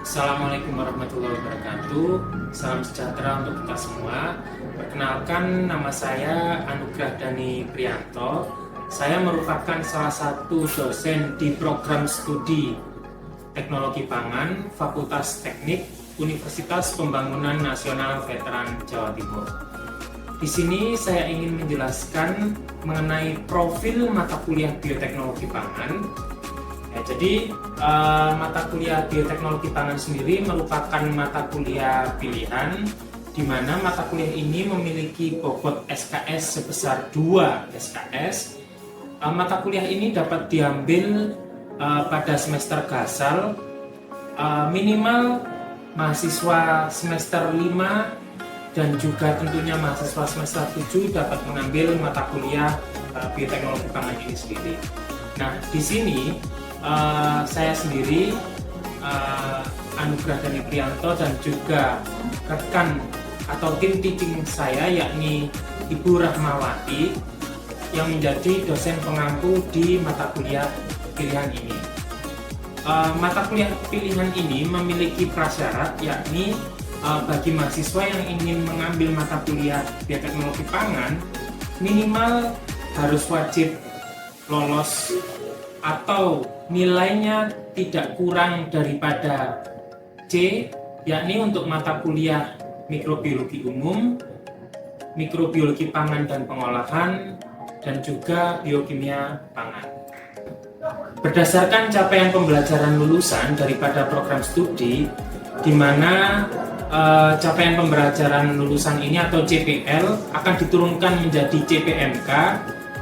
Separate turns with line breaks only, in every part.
Assalamualaikum warahmatullahi wabarakatuh. Salam sejahtera untuk kita semua. Perkenalkan, nama saya Anugrah Dani Prianto. Saya merupakan salah satu dosen di program studi Teknologi Pangan Fakultas Teknik Universitas Pembangunan Nasional Veteran Jawa Timur. Di sini saya ingin menjelaskan mengenai profil mata kuliah Bioteknologi Pangan. Jadi mata kuliah Bioteknologi Pangan sendiri merupakan mata kuliah pilihan, di mana mata kuliah ini memiliki bobot SKS sebesar 2 SKS. Mata kuliah ini dapat diambil pada semester gasal, minimal mahasiswa semester 5 dan juga tentunya mahasiswa semester 7 dapat mengambil mata kuliah Bioteknologi Pangan ini sendiri. Nah, di sini saya sendiri, Anugrah Dani Prianto, dan juga rekan atau tim teaching saya yakni Ibu Rahmawati yang menjadi dosen pengampu di mata kuliah pilihan ini. Mata kuliah pilihan ini memiliki prasyarat, yakni bagi mahasiswa yang ingin mengambil mata kuliah Bioteknologi Pangan minimal harus wajib lolos atau nilainya tidak kurang daripada C, yakni untuk mata kuliah Mikrobiologi Umum, Mikrobiologi Pangan dan Pengolahan, dan juga Biokimia Pangan. Berdasarkan capaian pembelajaran lulusan daripada program studi, di mana capaian pembelajaran lulusan ini atau CPL akan diturunkan menjadi CPMK,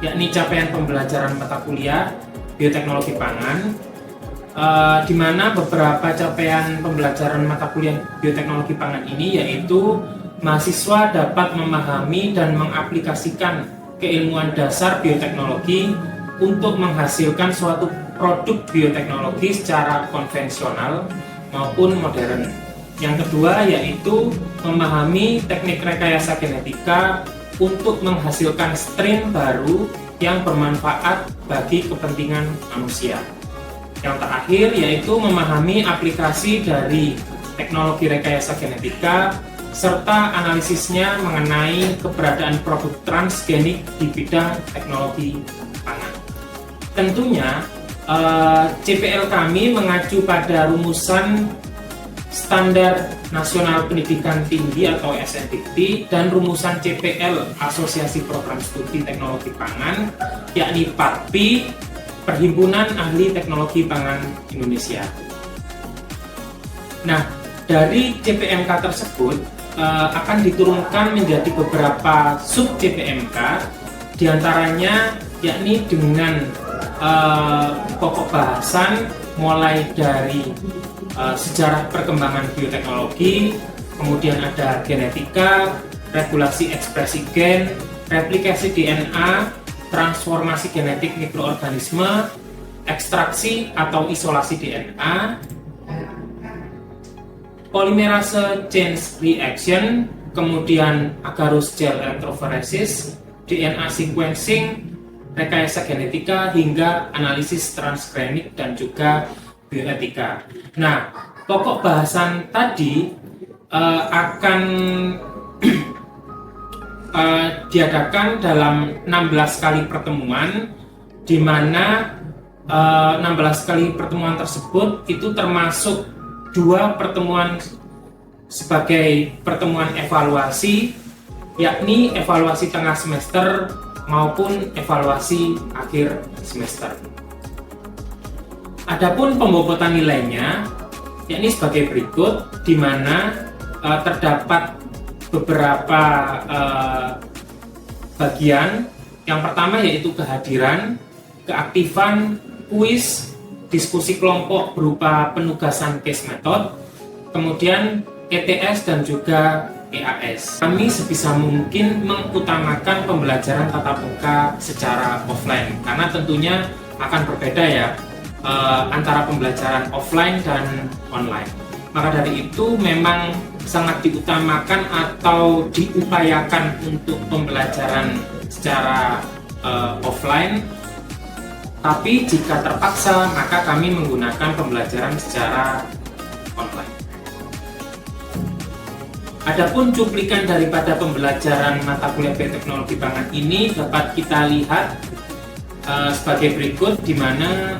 yakni capaian pembelajaran mata kuliah Bioteknologi Pangan, di mana beberapa capaian pembelajaran mata kuliah Bioteknologi Pangan ini yaitu mahasiswa dapat memahami dan mengaplikasikan keilmuan dasar bioteknologi untuk menghasilkan suatu produk bioteknologi secara konvensional maupun modern. Yang kedua yaitu memahami teknik rekayasa genetika untuk menghasilkan strain baru yang bermanfaat bagi kepentingan manusia. Yang terakhir yaitu memahami aplikasi dari teknologi rekayasa genetika serta analisisnya mengenai keberadaan produk transgenik di bidang teknologi pangan. Tentunya CPL kami mengacu pada rumusan Standar Nasional Pendidikan Tinggi atau SNDT dan rumusan CPL Asosiasi Program Studi Teknologi Pangan, yakni PATPI, Perhimpunan Ahli Teknologi Pangan Indonesia. Nah, dari CPMK tersebut akan diturunkan menjadi beberapa sub CPMK, diantaranya yakni dengan pokok bahasan mulai dari sejarah perkembangan bioteknologi, kemudian ada genetika, regulasi ekspresi gen, replikasi DNA, transformasi genetik mikroorganisme, ekstraksi atau isolasi DNA, polymerase chain reaction, kemudian agarose gel electrophoresis, DNA sequencing, rekayasa genetika, hingga analisis transgenik dan juga bioetika. Nah, pokok bahasan tadi akan diadakan dalam 16 kali pertemuan, di mana 16 kali pertemuan tersebut itu termasuk 2 pertemuan sebagai pertemuan evaluasi, yakni evaluasi tengah semester maupun evaluasi akhir semester. Adapun pembobotan nilainya yakni sebagai berikut, di mana terdapat beberapa bagian. Yang pertama yaitu kehadiran, keaktifan, kuis, diskusi kelompok berupa penugasan case method, kemudian ETS dan juga EAS. Kami sebisa mungkin mengutamakan pembelajaran tatap muka secara offline, karena tentunya akan berbeda ya antara pembelajaran offline dan online. Maka dari itu memang sangat diutamakan atau diupayakan untuk pembelajaran secara offline, tapi jika terpaksa maka kami menggunakan pembelajaran secara online. Adapun cuplikan daripada pembelajaran mata kuliah bioteknologi pangan ini dapat kita lihat sebagai berikut, di mana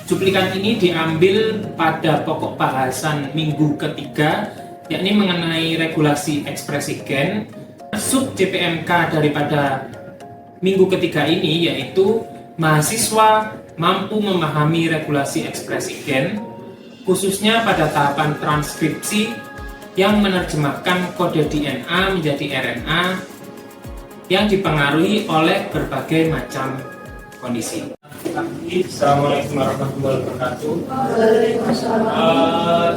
cuplikan ini diambil pada pokok bahasan minggu ketiga, yakni mengenai regulasi ekspresi gen. Sub JPMK daripada minggu ketiga ini yaitu mahasiswa mampu memahami regulasi ekspresi gen, khususnya pada tahapan transkripsi yang menerjemahkan kode DNA menjadi RNA yang dipengaruhi oleh berbagai macam kondisi. Assalamualaikum warahmatullahi wabarakatuh.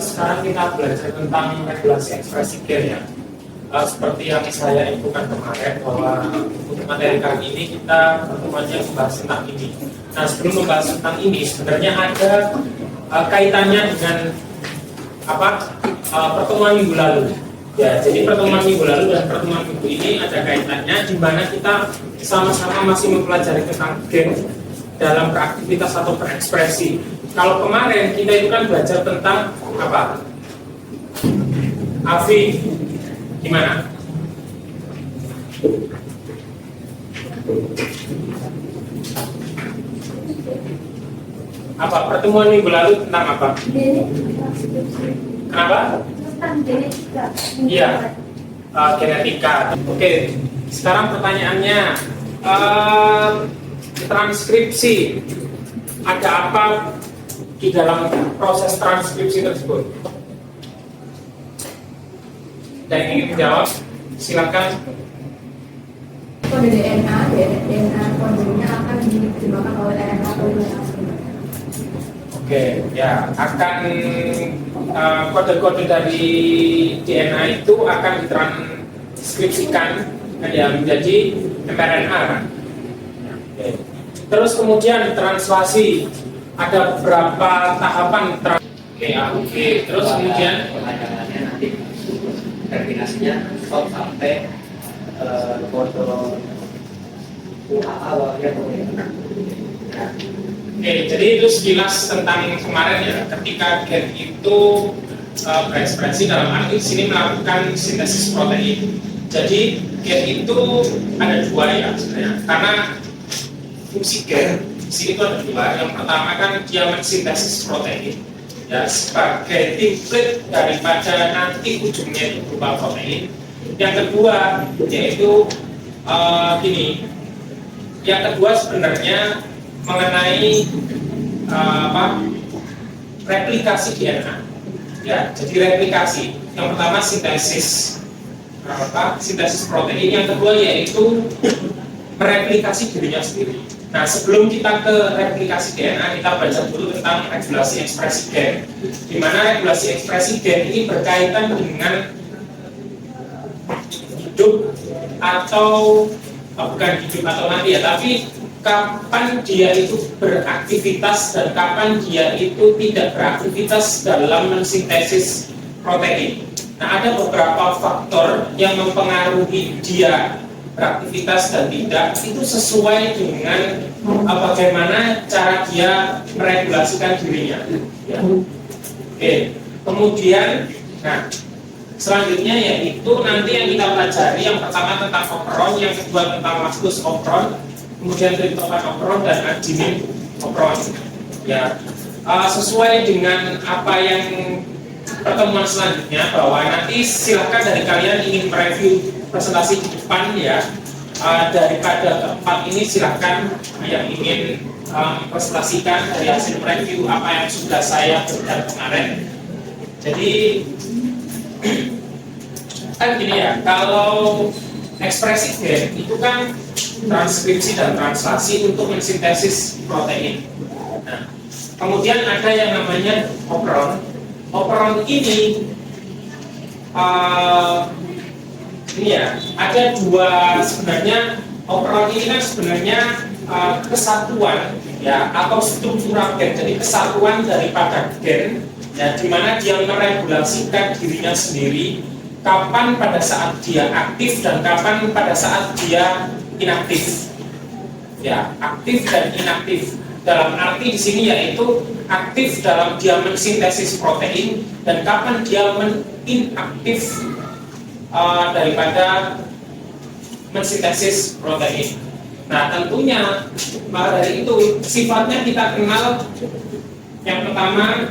Sekarang kita belajar tentang regulasi ekspresi gen ya. Seperti yang saya infokan kemarin bahwa untuk materi kali ini kita pertemuannya membahas tentang ini. Nah, sebelum membahas tentang ini sebenarnya ada kaitannya dengan pertemuan minggu lalu. Ya, jadi pertemuan minggu lalu dan pertemuan minggu ini ada kaitannya, di mana kita sama-sama masih mempelajari tentang gen dalam beraktivitas atau berekspresi. Kalau kemarin kita itu kan belajar tentang apa? Afi, gimana? Apa pertemuan minggu lalu tentang apa? Kenapa? Iya, genetika. Oke, sekarang pertanyaannya, transkripsi. Ada apa di dalam proses transkripsi tersebut? Dan ingin menjawab, silakan.
Kode DNA kodenya akan diterjemahkan oleh RNA polymerase.
Oke, ya akan kode-kode dari DNA itu akan ditranskripsikan ya menjadi mRNA kan? Oke. Terus kemudian translasi, ada beberapa tahapan oke. Terus kemudian
pertanyaannya nanti terminasinya stop sampai kode UAA ya.
Oke, jadi itu sekilas tentang kemarin ya, ketika gen itu berekspresi dalam arti sini melakukan sintesis protein. Jadi gen itu ada dua ya sebenarnya, karena fungsi gen di sini itu ada dua. Yang pertama kan dia mensintesis protein ya sebagai template daripada nanti ujungnya itu berupa protein. Yang kedua yaitu gini, yang kedua sebenarnya mengenai replikasi DNA ya. Jadi replikasi yang pertama sintesis sintesis protein, yang kedua yaitu mereplikasi dirinya sendiri. Nah, sebelum kita ke replikasi DNA, kita belajar dulu tentang regulasi ekspresi gen, di mana regulasi ekspresi gen ini berkaitan dengan hidup atau bukan hidup atau mati ya, tapi kapan dia itu beraktivitas dan kapan dia itu tidak beraktivitas dalam mensintesis protein. Nah, ada beberapa faktor yang mempengaruhi dia beraktivitas dan tidak, itu sesuai dengan bagaimana cara dia meregulasikan dirinya ya. Oke, kemudian nah selanjutnya yaitu nanti yang kita pelajari, yang pertama tentang operon, yang kedua tentang maskus operon, kemudian tryptophan operon dan arginin operon ya. Sesuai dengan apa yang pertemuan selanjutnya, bahwa nanti silakan dari kalian ingin mereview presentasi di depan ya, daripada tempat ini silakan yang ingin presentasikan dari hasil review apa yang sudah saya berikan kemarin. Jadi kan gini ya, kalau ekspresi gen itu kan transkripsi dan translasi untuk mensintesis protein. Nah, kemudian ada yang namanya operon. Operon ini ya, ada dua sebenarnya. Operon ini kan sebenarnya kesatuan ya atau struktural gen, jadi kesatuan daripada gen ya, di mana dia meregulasikan dirinya sendiri kapan pada saat dia aktif dan kapan pada saat dia inaktif ya, aktif dan inaktif. Dalam arti di sini yaitu aktif dalam dia mensintesis protein dan kapan dia inaktif daripada mensintesis protein. Nah, tentunya maka dari itu sifatnya kita kenal yang pertama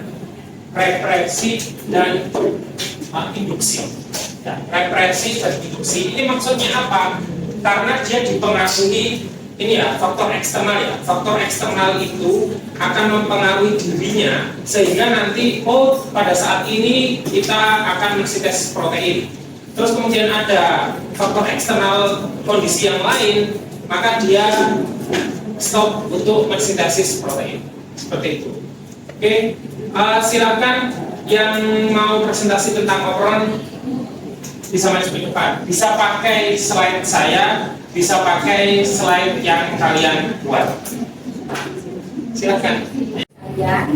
represi dan induksi. Ya, represi dan induksi ini maksudnya apa? Karena dia dipengaruhi ini ya, faktor eksternal ya. Faktor eksternal itu akan mempengaruhi dirinya sehingga nanti pada saat ini kita akan mensintesis protein. Terus kemudian ada faktor eksternal kondisi yang lain, maka dia stop untuk mensintesis protein. Seperti itu. Oke, silakan yang mau presentasi tentang operon bisa maju ke depan. Bisa pakai slide saya, bisa pakai slide yang kalian buat. Silakan.
Ya.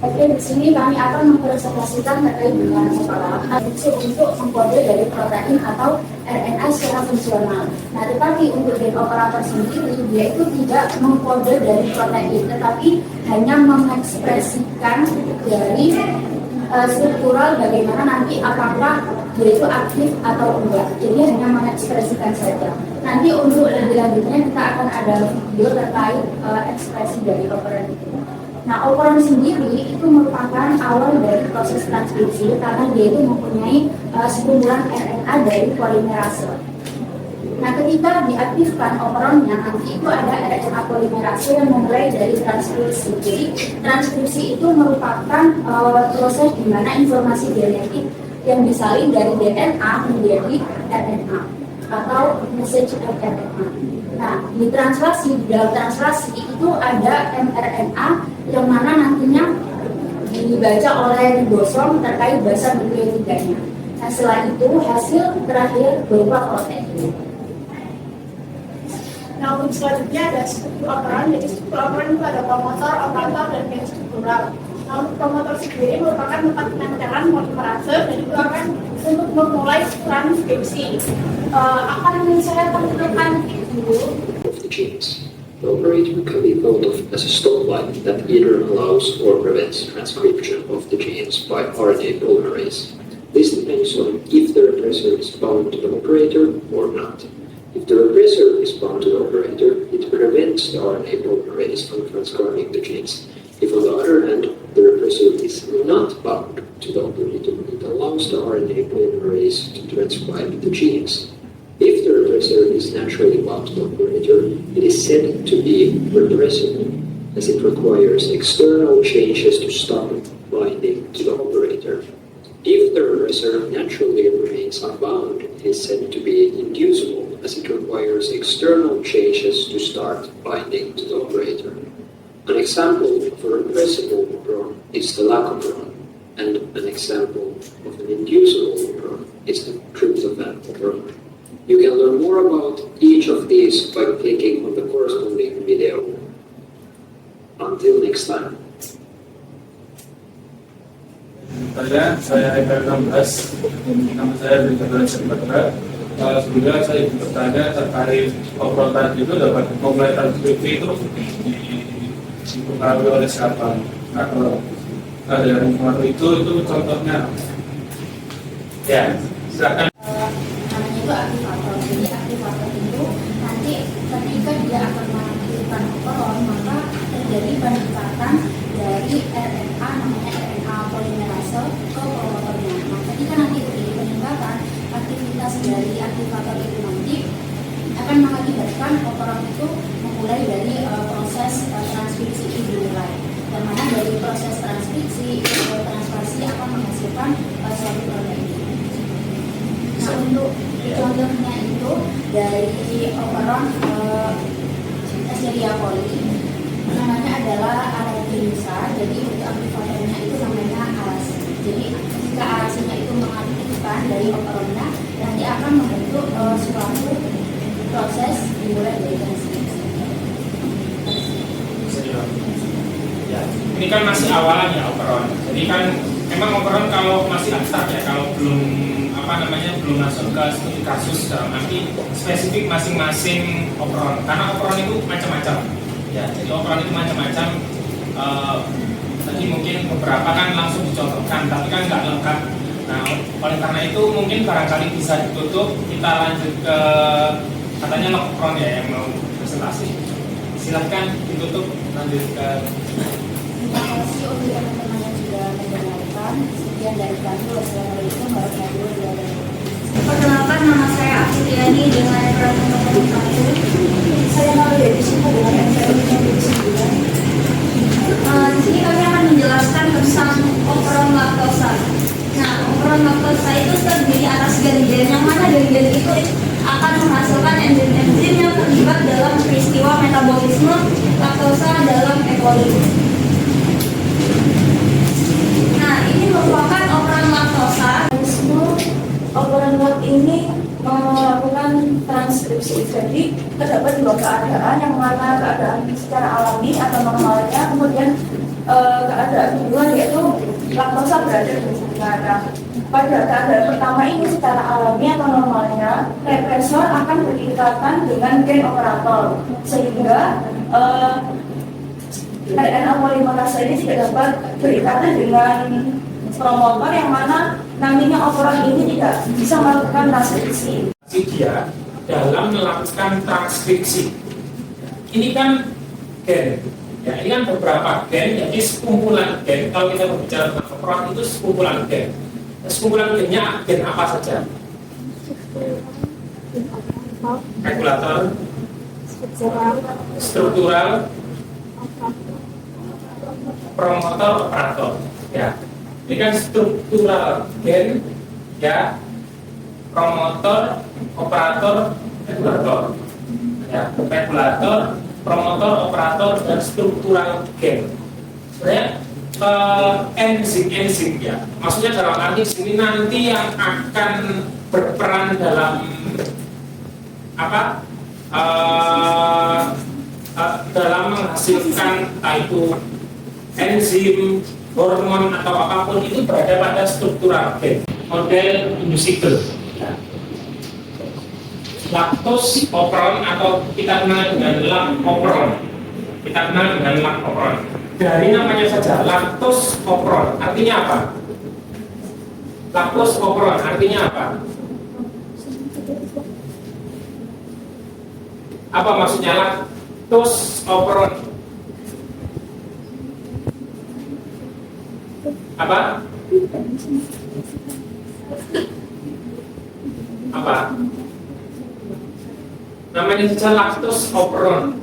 Oke, di sini kami akan mempresentasikan terkait dengan operon untuk mengkode dari protein atau RNA secara fungsional. Nah, tetapi untuk gen operator sendiri dia itu tidak mengkode dari protein, tetapi hanya mengekspresikan dari struktural bagaimana nanti apakah dia itu aktif atau enggak. Jadi hanya mengekspresikan saja. Nanti untuk lebih lanjutnya kita akan ada video terkait ekspresi dari operon itu. Nah, operon sendiri itu merupakan awal dari proses transkripsi karena dia itu mempunyai sekumpulan RNA dari polimerase. Nah, ketika diaktifkan operonnya, nanti itu ada RNA polimerase yang memulai dari transkripsi. Jadi, transkripsi itu merupakan proses di mana informasi genetik yang disalin dari DNA menjadi RNA atau message RNA. Nah, di dalam translasi itu ada mRNA yang mana nantinya dibaca oleh ribosom terkait basa nukleotikanya. Nah, setelah itu hasil terakhir berupa protein.
Nah, untuk selanjutnya ada struktur operon. Jadi struktur operon itu ada promotor, operator, dan gen struktural. Nah, untuk promotor sendiri merupakan tempat penempelan polimerase dan itu akan untuk memulai transkripsi. Akan saya tampilkan dulu.
Of the genes. The operator can be thought of as a stoplight that either allows or prevents transcription of the genes by RNA polymerase. This depends on if the repressor is bound to the operator or not. If the repressor is bound to the operator, it prevents the RNA polymerase from transcribing the genes. If on the other hand, the repressor is not bound to the operator, it allows the RNA polymerase to transcribe the genes. If the repressor is naturally bound to the operator, it is said to be repressible, as it requires external changes to stop binding to the operator. If the repressor naturally remains unbound, it is said to be inducible, as it requires external changes to start binding to the operator. An example of a repressible operon is the lac-operon, and an example of an inducible operon is the tryptophan operon. You can learn more about each of these by clicking on the corresponding video. Until next time.
Saya Haikal 16, nama saya Bintang Serbatra. Sebelumnya saya ingin bertanya terkait operon tadi itu dapat memulai transkripsi itu dipengaruhi oleh siapa? Atau ada yang mempengaruhi itu contohnya?
Ya, silakan.
Namanya itu aktivator. Jadi aktivator itu nanti ketika dia akan mengaktifkan operon, maka terjadi peningkatan dari RNA namanya RNA polimerase ke promotornya. Nah, ketika nanti terjadi peningkatan, aktivitas dari aktivator itu nanti akan mengakibatkan operon itu memulai dari proses transkripsi itu dimulai. Yang mana dari proses transkripsi translasi akan menghasilkan suatu protein. Nah, untuk contohnya itu dari operon Escherichia coli namanya adalah araginasa. Jadi untuk aktivatornya itu namanya arasi. Jadi jika arasinya itu mengaktifkan dari operonnya, nanti akan membentuk suatu proses dimulai dari transkripsi.
Ya, ini kan masih awalan ya operon. Jadi kan memang operon kalau masih abstrak ya, kalau belum belum masuk ke studi kasus dalam arti spesifik masing-masing operon. Karena operon itu macam-macam. Ya, jadi operon itu macam-macam. tadi mungkin beberapa kan langsung dicontohkan, tapi kan nggak lengkap. Nah, oleh karena itu mungkin barangkali bisa ditutup. Kita lanjut ke katanya Lokron ya yang mau presentasi. Silahkan ditutup, lanjut ke.
Terima kasih untuk teman-teman yang sudah mendengarkan. Sekian dari kami. Wassalamualaikum warahmatullahi wabarakatuh.
Perkenalkan, nama saya Afriani dengan peran nomor 1.
Saya mau dari sini dengan NPM 2009.
Di sini kami akan menjelaskan tentang operon laktosa. Nah, operon laktosa itu terdiri atas gen-gen yang mana gen-gen itu akan menghasilkan enzim-enzim yang terlibat dalam peristiwa metabolisme laktosa dalam E. coli. Nah, ini merupakan operon laktosa.
Operon lot ini melakukan transkripsi. Jadi terdapat dua keadaan, yang mana keadaan secara alami atau normalnya, kemudian keadaan kedua yaitu laktosa berada di sana. Pada keadaan pertama ini secara alami atau normalnya, represor akan berikatan dengan gen operator, sehingga RNA polimerase ini tidak dapat berikatan dengan promotor, yang mana nantinya operon ini tidak bisa melakukan transkripsi.
Dia dalam melakukan transkripsi. Ini kan gen, ya ini kan beberapa gen, jadi sekumpulan gen. Kalau kita berbicara tentang operon itu sekumpulan gen. Sekumpulan gennya gen apa saja? Regulator, struktural, promotor, operator. Ya, ini kan struktural gen, ya, promotor, operator, regulator, ya, regulator, promotor, operator, dan struktural gen. Sebenarnya enzim ya, maksudnya dalam arti sini nanti yang akan berperan dalam apa? Dalam menghasilkan itu enzim, hormon atau apapun itu berada pada struktural gen, model inducible. Ya. Laktos operon atau kita kenal dengan laktoperon. Kita kenal dengan laktoperon. Dari namanya saja, laktos operon artinya apa? Laktos operon artinya apa? Apa maksudnya laktos operon? Apa? Apa? Namanya saja laktos operon.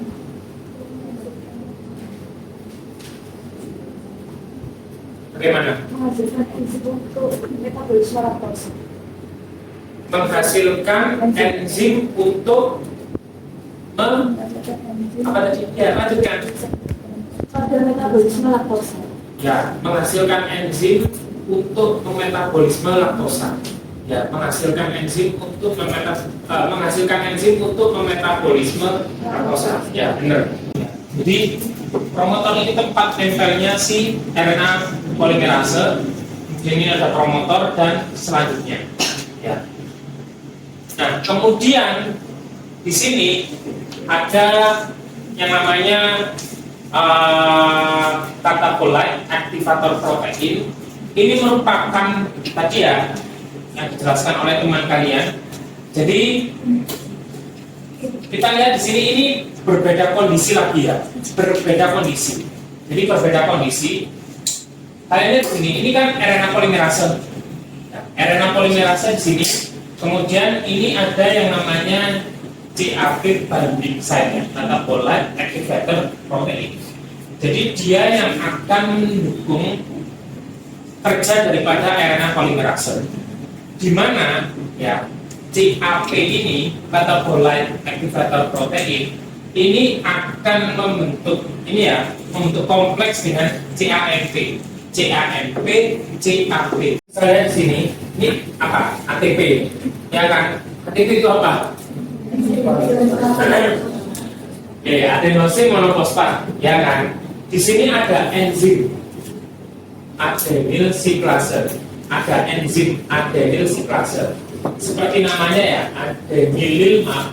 Bagaimana?
Menghasilkan enzim untuk metabolisme laktosa.
Menghasilkan enzim untuk apa tadi? Ya, lanjutkan.
Pada metabolisme laktosa.
Ya, menghasilkan enzim untuk metabolisme laktosa. Ya, menghasilkan enzim untuk menghasilkan enzim untuk metabolisme laktosa. Ya, benar. Jadi promotor ini tempat tempelnya si RNA polimerase. Ini ada promotor dan selanjutnya. Ya. Nah, kemudian di sini ada yang namanya katabolite aktivator protein. Ini merupakan tadi ya yang dijelaskan oleh teman kalian. Jadi kita lihat di sini ini berbeda kondisi lagi ya, berbeda kondisi. Jadi berbeda kondisi. Kalian lihat di sini, ini kan RNA polimerase. RNA polimerase di sini. Kemudian ini ada yang namanya C-active binding site, katabolite activator protein. Jadi dia yang akan mendukung kerja daripada RNA polimerase. Di mana ya CAP ini, katabolite activator protein, ini akan membentuk ini ya, membentuk kompleks dengan CAMP, CAMP, CAP. Saya lihat di sini, ini apa? ATP, ya kan? ATP itu apa? Ya, adenosin monofosfat, ya kan? Di sini ada enzim adenyl siklase, ada enzim adenyl siklase. Seperti namanya ya,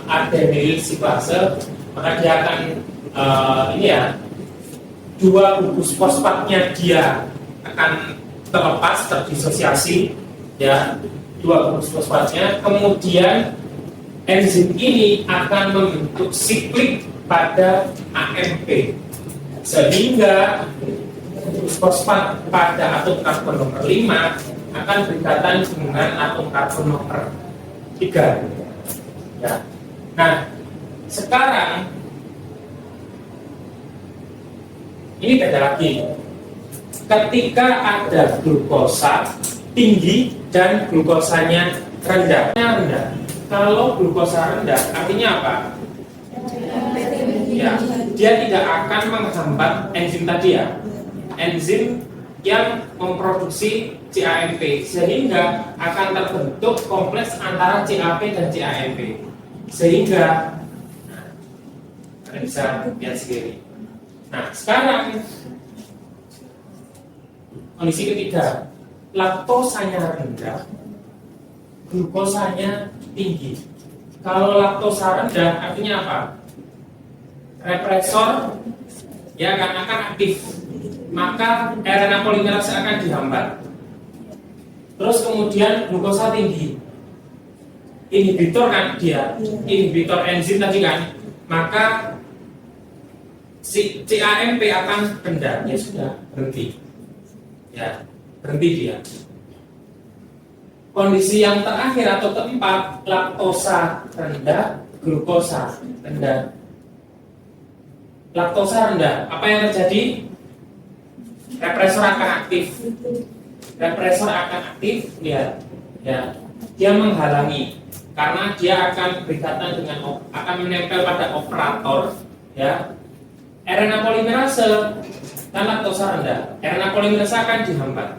adenyl siklase, maka dia akan ini ya, dua gugus fosfatnya dia akan terlepas, terdisosiasi, ya, dua gugus fosfatnya. Kemudian enzim ini akan membentuk siklik pada AMP, sehingga gugus fosfat pada atom karbon nomor 5 akan berikatan dengan atom karbon nomor 3. Ya. Nah, sekarang ini beda lagi. Ketika ada glukosa tinggi dan glukosanya rendah. Kalau glukosa rendah artinya apa? Ya, dia tidak akan menghambat enzim tadi ya. Enzim yang memproduksi CAMP, sehingga akan terbentuk kompleks antara CAP dan CAMP, sehingga Anda bisa lihat sendiri. Nah, sekarang kondisi ketiga, laktosanya rendah, glukosanya tinggi. Kalau laktosa rendah artinya apa? Represor ya akan aktif, maka RNA polimerase akan dihambat. Terus kemudian glukosa tinggi, inhibitor kan dia, inhibitor enzim tadi kan, maka si CAMP akan rendah. Ya sudah, berhenti. Ya, berhenti dia. Kondisi yang terakhir atau keempat, laktosa rendah, glukosa rendah. Laktosa rendah, apa yang terjadi? Represor akan aktif. Represor akan aktif, lihat, ya, dia menghalangi karena dia akan berikatan dengan akan menempel pada operator, ya. RNA polimerase dan laktosa rendah, RNA polimerase akan dihambat,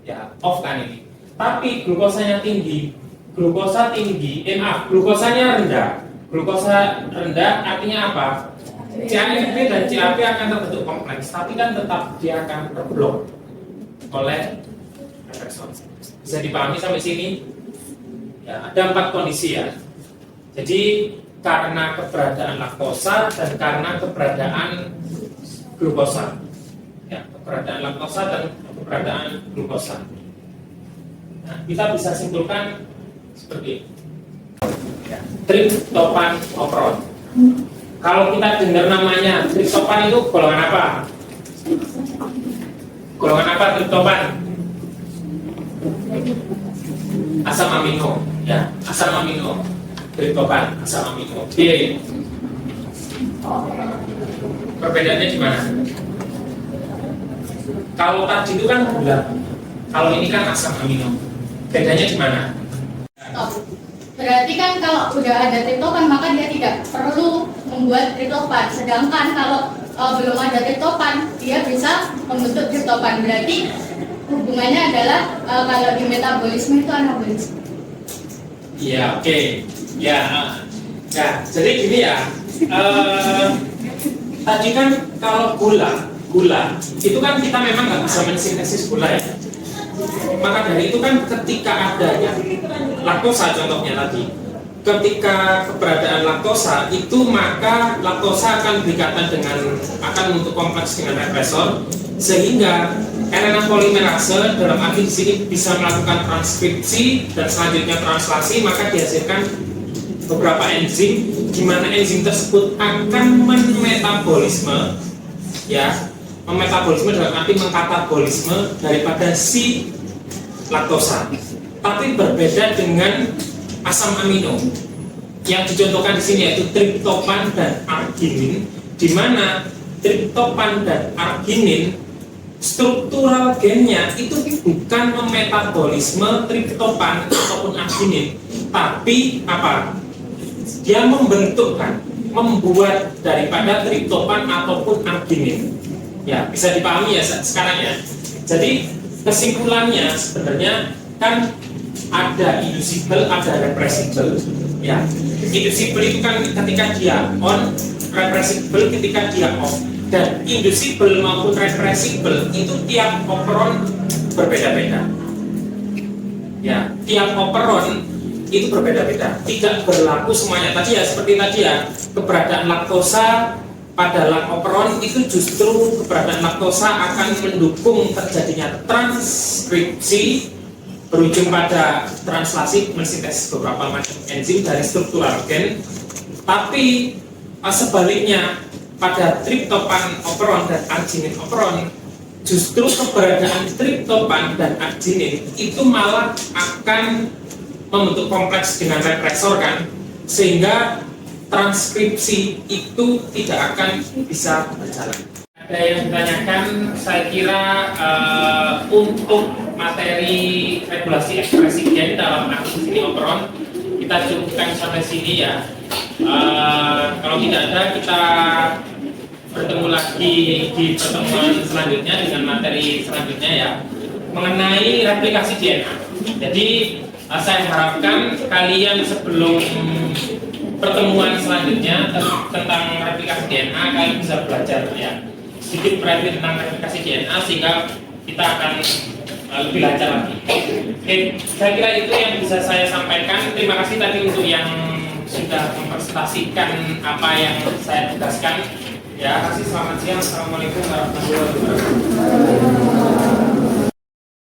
ya, off kan ini. Tapi glukosanya tinggi, glukosanya rendah. Glukosa rendah artinya apa? CAMP dan CAP akan terbentuk kompleks, tapi kan tetap dia akan terblok oleh represor. Bisa dipahami sampai sini? Ya, ada 4 kondisi ya. Jadi karena keberadaan laktosa dan karena keberadaan glukosa. Ya, keberadaan laktosa dan keberadaan glukosa. Nah, kita bisa simpulkan seperti ini. Ya, triptofan operon. Kalau kita dengar namanya triptofan itu golongan apa? Golongan apa triptofan? Asam amino, ya, asam amino. Triptofan, asam amino. Oke. Perbedaannya di mana? Kalau tadi itu kan gula, kalau ini kan asam amino. Bedanya di mana?
Berarti kan kalau udah ada triptofan maka dia tidak perlu membuat triptofan. Sedangkan kalau belum ada triptofan dia bisa membentuk triptofan. Berarti hubungannya adalah kalau di metabolisme itu anabolisme.
Iya, oke. Ya, ya. Jadi gini ya. Tadi kan kalau gula itu kan kita memang nggak bisa mensintesis gula ya. Maka dari itu kan ketika adanya laktosa contohnya tadi, ketika keberadaan laktosa itu maka laktosa akan berikatan dengan akan membentuk kompleks dengan represor, sehingga RNA polimerase dalam arti di sini bisa melakukan transkripsi dan selanjutnya translasi, maka dihasilkan beberapa enzim di mana enzim tersebut akan memetabolisme, ya, memetabolisme dalam arti mengkatabolisme daripada si laktosa. Tapi berbeda dengan asam amino yang dicontohkan di sini yaitu triptofan dan arginin, di mana triptofan dan arginin struktural gennya itu bukan memetabolisme triptofan ataupun arginin, tapi apa? Dia membuat daripada triptofan ataupun arginin. Ya, bisa dipahami ya sekarang ya. Jadi kesimpulannya sebenarnya kan ada inducible, ada repressible. Ya, inducible itu kan ketika dia on, repressible ketika dia off. Dan inducible maupun repressible itu tiap operon berbeda-beda. Ya, tiap operon itu berbeda-beda, tidak berlaku semuanya. Tadi ya seperti tadi ya, keberadaan laktosa pada lang-operon itu justru keberadaan laktosa akan mendukung terjadinya transkripsi berujung pada translasi mensintesis beberapa macam enzim dari struktural gen. Tapi sebaliknya pada triptopan operon dan arginin operon, justru keberadaan triptopan dan arginin itu malah akan membentuk kompleks dengan represor kan, sehingga transkripsi itu tidak akan bisa berjalan. Ada yang ditanyakan, saya kira untuk materi regulasi ekspresi gen dalam kasus ini operon kita cukupkan sampai sini ya. Kalau tidak ada, kita bertemu lagi di pertemuan selanjutnya dengan materi selanjutnya ya, mengenai replikasi DNA. Jadi saya harapkan kalian sebelum pertemuan selanjutnya tentang replikasi DNA kalian bisa belajar ya sedikit berarti tentang replikasi DNA sehingga kita akan lebih lancar lagi. Oke, saya kira itu yang bisa saya sampaikan. Terima kasih tadi untuk yang sudah mempresentasikan apa yang saya tugaskan. Ya, kasih selamat siang. Assalamualaikum warahmatullahi wabarakatuh.